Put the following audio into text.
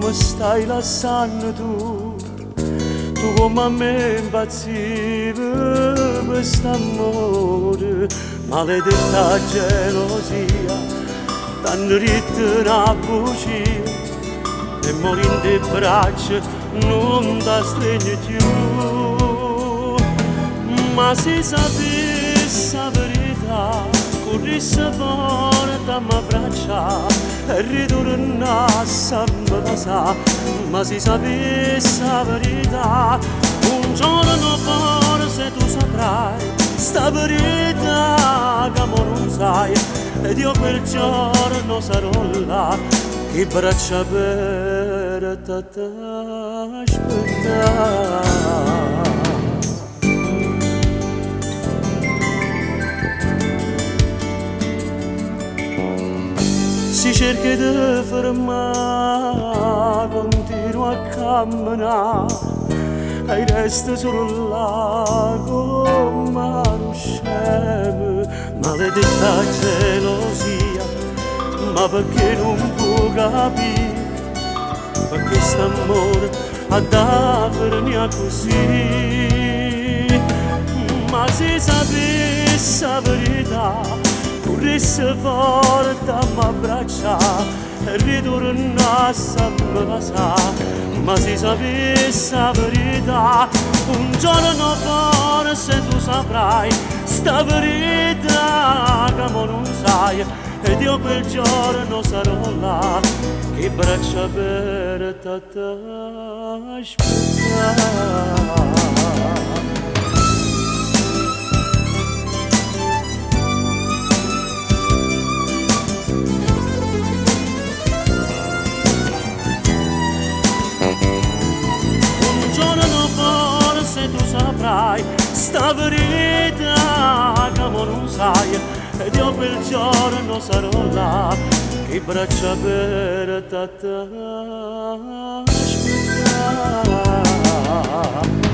mi stai lasciando tu come a me impazzivi per quest'amore, maledetta gelosia, tanto ritta a bugia, e morendo in braccia non ti stringi più. Ma se sapessi la verità, corresse forte a m'abbracciare e ritornasse a me casa. Ma se sapessi la verità, un giorno forse tu saprai sta verità che mo non sai, ed io quel giorno sarò là che braccia aperte t'aspettare. Si cerca di fermare, continua a camminare, e resta solo là come un scemo, maledetta gelosia, ma perché non può capire, perché st'amore a davvero così. Ma se sapessi la verità, corresse forte a m'abbracciare e ritornasse a me casa. Ma se sapessi la verità, un giorno forse tu saprai sta verità che mo non sai, ed io quel giorno sarò là che braccia aperte t'aspettare. Tu saprai sta verità che mo non sai, ed io quel giorno sarò là che braccia aperte t'aspettare.